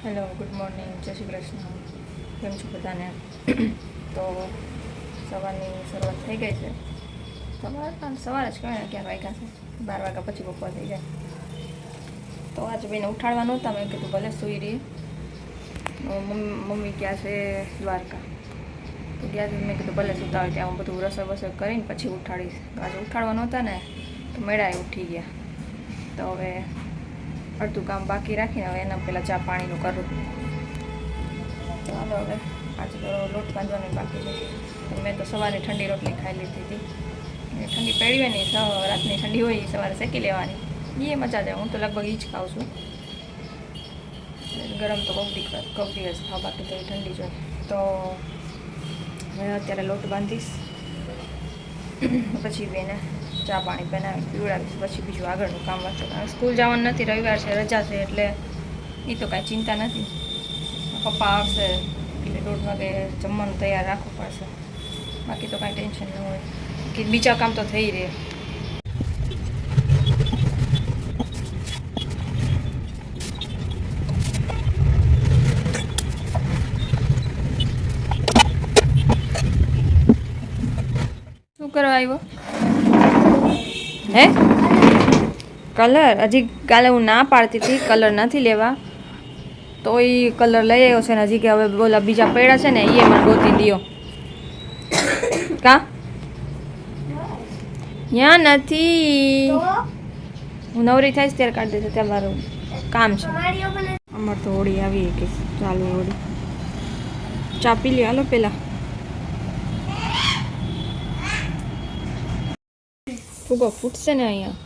Hello, good morning, જય શ્રી કૃષ્ણ. કેમ છો બધાને? તો સવારની શરૂઆત થઈ ગઈ છે. સવાર જ કહેવાય ને, 11 વાગ્યા છે. 12 વાગ્યા પછી બપોર થઈ જાય. તો આજે બેને ઉઠાડવા નહોતા, મેં કીધું ભલે સૂઈ રહી. મમ્મી ગયા છે દ્વારકા, તો ગયા છે. મેં કીધું ભલે સૂતા હોય ત્યાં હું બધું રસોઈ વસોઈ કરીને પછી ઉઠાડીશ. તો આજે ઉઠાડવા નહોતા ને, તો મેળાએ ઉઠી ગયા. તો હવે અડધું કામ બાકી રાખીને હવે એના પહેલાં ચા પાણીનું કરું. તો હાલો હવે આજે તો લોટ બાંધવાનું બાકી છે. તો મેં તો સવારે ઠંડી રોટલી ખાઈ લીધી હતી. ઠંડી પડી હોય ને, રાતની ઠંડી હોય એ સવારે શેકી લેવાની, એ મજા જાય. હું તો લગભગ એ જ ખાઉં છું. ગરમ તો કોક દિવસ ખાવ, બાકી તો એ ઠંડી જ હોય. તો હવે અત્યારે લોટ બાંધીશ, પછી બેને ચા પાણી બનાવી પીવડાવીશ, પછી બીજું આગળનું કામ વાંચો. સ્કૂલ જવાનું નથી, રવિવાર છે, રજા છે, એટલે એ તો કાંઈ ચિંતા નથી. પપ્પા આવશે એટલે 1:30 વાગે જમવાનું તૈયાર રાખવું પડશે. બાકી તો કાંઈ ટેન્શન ન હોય, કે બીજા કામ તો થઈ રહે. શું કરવા આવ્યો? હે, કલર? હજી કાલે હું ના પાડતી હતી કલર નથી લેવા, તો એ કલર લઈ આવ્યો છે ને. હજી કે હવે બોલા બીજા પડ્યા છે ને, એ મને ગોતી દ્યો. કા ત્યાં નથી, હું નવરી થઈશ ત્યારે કાઢી દેશે. ત્યાં મારું કામ છે. અમારે તો હોળી આવી કે ચાલુ હોળી. ચા પી લ્યો હાલો પેલા. ફૂગો ફૂટશે ને અહીંયા.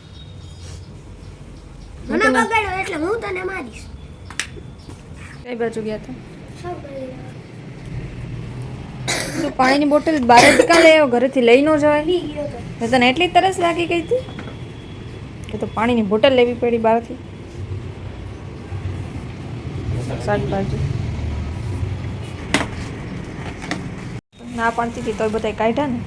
એટલે હું તને મારીશ. કઈ બાજુ ગયા હતા? તું પાણીની બોટલ બહારથી કાં લઈ આવ્યો? ઘરેથી લઈ ન જવાય? તને એટલી તરસ લાગી ગઈ હતી કે તો પાણીની બોટલ લેવી પડી બહારથી. શાકભાજી ના પાડતી હતી તોય બધા કાઢ્યા ને.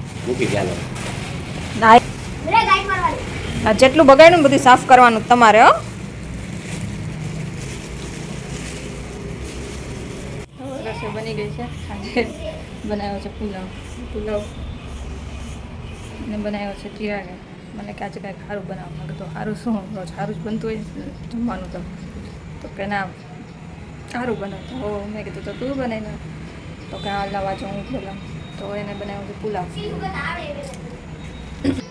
ના, જેટલું બગાડ્યું ને બધું સાફ કરવાનું તમારે. હો, રસોઈ બની ગઈ છે. સાંજે બનાવ્યો છે પુલાવ ને બનાવ્યો છે તીરાને. મને કે આજે કાંઈક સારું બનાવો. મેં કીધું સારું શું, રોજ સારું જ બનતું હોય જમવાનું. તો કે ના સારું બને. તો મેં કીધું તો તું બનાવીને. તો કે આ લાવવા જો હું પેલા. તો એને બનાવ્યો છે પુલાવ.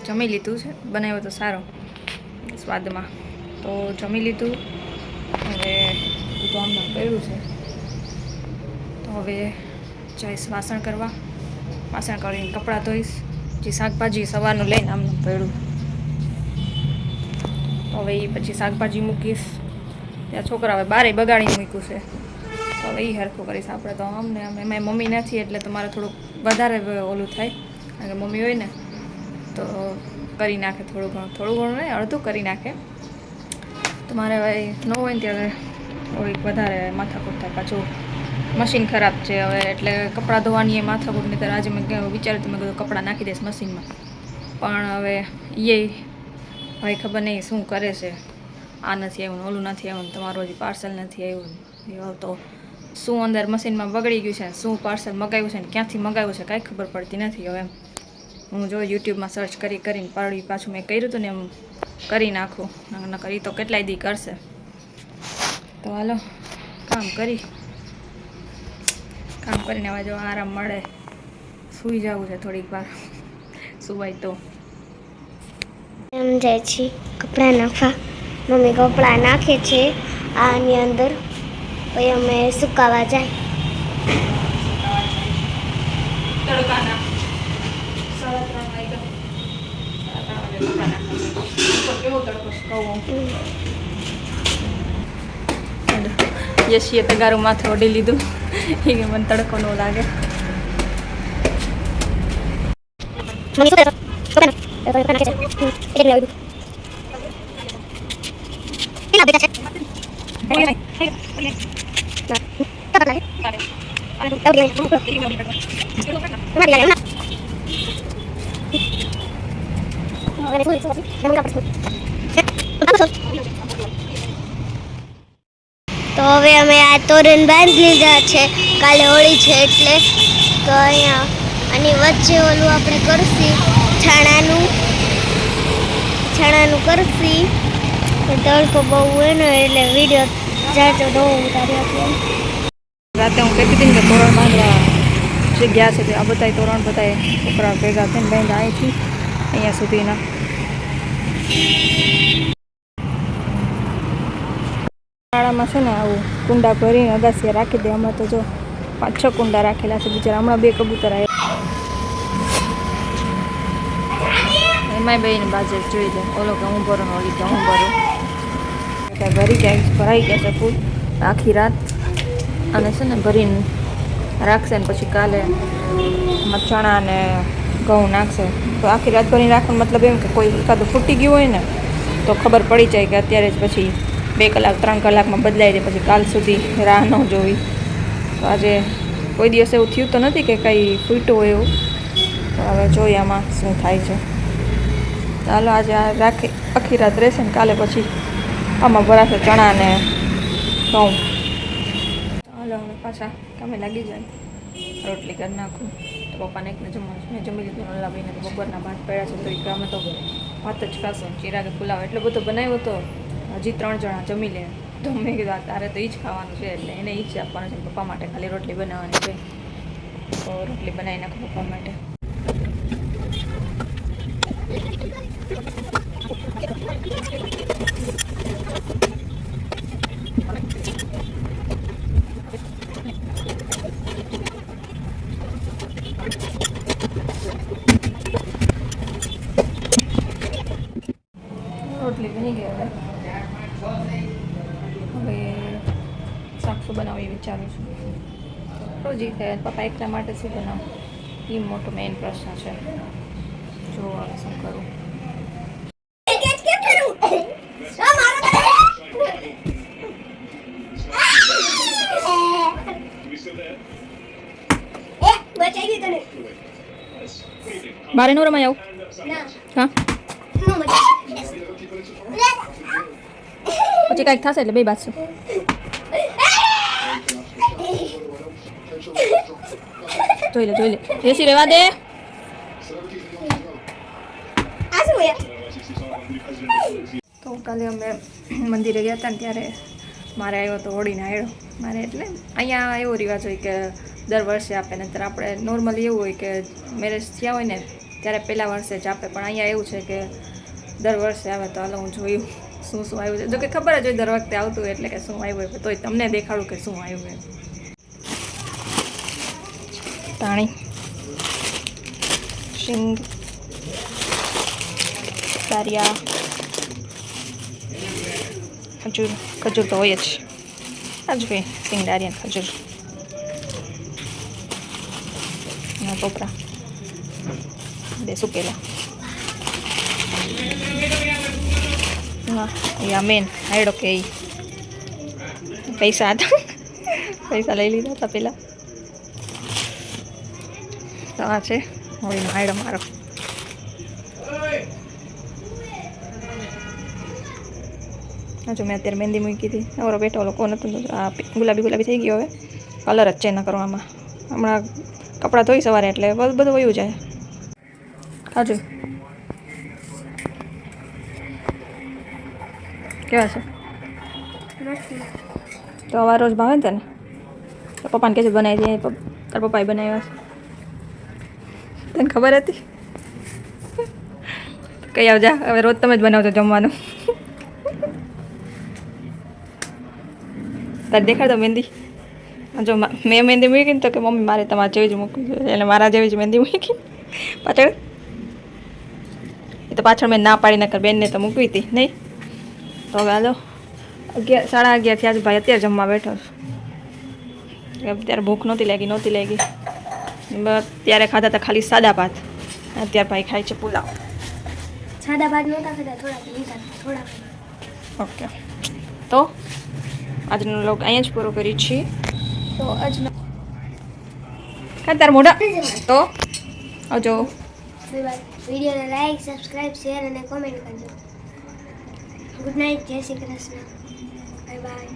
જમી લીધું છે, બનાવ્યો તો સારો સ્વાદમાં. તો જમી લીધું. હવે બધું આમ કર્યું છે. તો હવે જઈશ વાસણ કરવા. વાસણ કરીને કપડાં ધોઈશ. જે શાકભાજી સવારનું લઈને આમ પડ્યું, તો હવે એ પછી શાકભાજી મૂકીશ. ત્યાં છોકરા હવે બારે બગાડી મૂક્યું છે, તો હવે એ હરખું કરીશ. આપણે તો અમને એમાં મમ્મી નથી એટલે તમારે થોડુંક વધારે ઓલું થાય. કારણ કે મમ્મી હોય ને તો કરી નાખે થોડું ઘણું નહીં, અડધું કરી નાખે. તમારે હવે ન હોય ને ત્યારે થોડીક વધારે માથાકૂટ થાય. પાછું મશીન ખરાબ છે હવે, એટલે કપડાં ધોવાની એ માથાકૂટ. નહીં ત્યારે આજે મેં વિચાર્યું તો મેં કીધું કપડાં નાખી દઈશ મશીનમાં, પણ હવે એ ભાઈ ખબર નહીં શું કરે છે. આ નથી આવ્યું, ઓલું નથી આવ્યું, તમારું હજી પાર્સલ નથી આવ્યું. તો શું અંદર મશીનમાં બગડી ગયું છે, શું પાર્સલ મગાવ્યું છે ને ક્યાંથી મગાવ્યું છે કાંઈ ખબર પડતી નથી. હવે હું જો યુટ્યુબમાં સર્ચ કરીને પાછું મેં કર્યું હતું ને એમ કરી નાખું. ન કરી તો કેટલાય દી કરશે. તો હાલો કામ કરીને હવે જો આરામ મળે, સૂઈ જવું છે થોડીક વાર. સુવાય તો એમ જાય છે કપડાં નાખવા. મમ્મી કપડાં નાખે છે આની અંદર, પછી અમે સુકાવા જાય. યશીએ તગારું માથે ઓઢી લીધું. એ મને તડકો ન લાગે. તો હવે અમે આ તોરણ બાંધી લીધા છે, કાલે હોળી છે એટલે. તો અહીંયા આની વચ્ચે ઓલું આપણે કરશી છાણાનું કરશી. તડકો બહુ હોય ને એટલે વિડીયો જાજો ન ઉતારી આપીએ. રાતે હું કહેતી હતી ને કે તોરણ બાંધવા જે ગયા છે તે આ બધાય તોરણ બધાય છોકરા ભેગા થઈને બાંધા અહીંથી અહીંયા સુધીના. શાળામાં છે ને આવું કુંડા ભરીને અગાસીએ રાખી દે. આમાં તો જો 5-6 કુંડા રાખેલા છે બિચારા. હમણાં 2 કબૂતર આવ્યા એમાંય બેને બાજે જોઈ લે. ઓલો કે હું ભરું, ઓલી કે હું ભરું. ભરાઈ ગયા છે ફૂલ આખી રાત. અને છે ને ભરીને રાખશે ને પછી કાલે ચણા ને ઘઉં નાખશે. તો આખી રાત ભરીને રાખવાનો મતલબ એમ કે કોઈ એકાદું ફૂટી ગયું હોય ને તો ખબર પડી જાય કે અત્યારે જ પછી 2 કલાક 3 કલાકમાં બદલાઈ જાય, પછી કાલ સુધી રાહ ન જોવી. તો આજે કોઈ દિવસ એવું થયું તો નથી કે કંઈ ફૂટ્યું હોય એવું. તો હવે જોઈએ આમાં શું થાય છે. ચાલો આજે આ રાખી આખી રાત રહેશે ને કાલે પછી આમાં ભરાશે ચણા ને ઘઉં. ચાલો હવે પાછા કામે લાગી જાય. રોટલી કરી નાખું તો પપ્પાને એકને જમવાનું મેં જમી લીધું. નલ્લા ભાઈને તો બપોરના ભાત પડ્યા છે તો એ અમે તો ભાત જ ખાશું. ચિરાગે પુલાવ એટલો બધો બનાવ્યો તો હજી 3 જણા જમી લે. તો મેં કીધું તારે તો એ જ ખાવાનું છે એટલે એને એ જ આપવાનું છે. પપ્પા માટે ખાલી રોટલી બનાવવાની છે તો રોટલી બનાવી નાખું પપ્પા માટે. રોટલી બની ગઈ. હવે શાક શું બનાવું એ વિચારું છું. રોજી પપ્પા એકલા માટે શું બનાવું એ મોટો મેઇન પ્રશ્ન છે. જો હવે શું કરું. બારે નો રમાય આવું. હા પછી કાંઈક થશે એટલે 2 બાજુ જોઈ લે એસી રહેવા દે. તો કાલે અમે મંદિરે ગયા હતા ને ત્યારે મારે આવ્યો તો હોળીને આવ્યો મારે. એટલે અહીંયા એવો રિવાજ હોય કે દર વર્ષે આપે. નહીંતર આપણે નોર્મલી એવું હોય કે મેરેજ થયા હોય ને ત્યારે પહેલાં વર્ષે જ આપે. પણ અહીંયા એવું છે કે દર વર્ષે આવે. તો હાલો હું જોયું શું આવ્યું છે. જો કે ખબર જ હોય દર વખતે આવતું હોય એટલે કે શું આવ્યું હોય, તોય તમને દેખાડું કે શું આવ્યું હોય. તાણી, શીંગ, સારિયા, ખજૂર તો હોય જ. આજ ભાઈ સિંગ, દારિયા, ખજૂર, ટોપરા 2 સુકેલા. હા મેન હાયડો કે પૈસા હતા. પૈસા લઈ લીધા હતા પેલા. તો આ છે હોળીનો હાયડો મારો. હજુ મેં અત્યારે મહેંદી મૂકી હતી. નવરો બેઠો લોકો નહોતું. આ ગુલાબી થઈ ગયો. હવે કલર જ ચેન્જ કરવામાં. હમણાં કપડાં ધોઈ સવારે એટલે બધું વયું જાય. ખાજો કેવા છે? તો અવાર રોજ ભાવે ને તને? તો પપ્પાને કહેજો બનાવી દે. તાર પપ્પાએ બનાવ્યા છે. તને ખબર હતી? કઈ આવજા. હવે રોજ તમે જ બનાવજો જમવાનું. તારે દેખાડતો મહેંદી. જો મેં મહેંદી મૂકી ને તો કે મમ્મી મારે તમારે જેવી જ મૂકવી જોઈએ. એટલે મારા જેવી જ મહેંદી મૂકી પાછળ. એ તો પાછળ મેં ના પાડી નકર બેનને તો મૂકવી હતી નહીં. તો હવે હાલો 11 સાડા 11 થયા જ ભાઈ. અત્યારે જમવા બેઠો છું. અત્યારે ભૂખ નહોતી લાગી. ત્યારે ખાધા હતા ખાલી સાદા ભાત. અત્યારે ભાઈ ખાય છે પુલાવ. સાદા ભાત નહોતા ખાધા, થોડા. ઓકે, તો આજનો વ્લોગ અહીંયા જ પૂરો કરી છીએ. તો આજનો તાર મોઢા તો આવજો. વિડીયોને લાઈક, સબસ્ક્રાઇબ, શેર અને કોમેન્ટ કરજો. Good night. જય શ્રી કૃષ્ણ. Bye bye.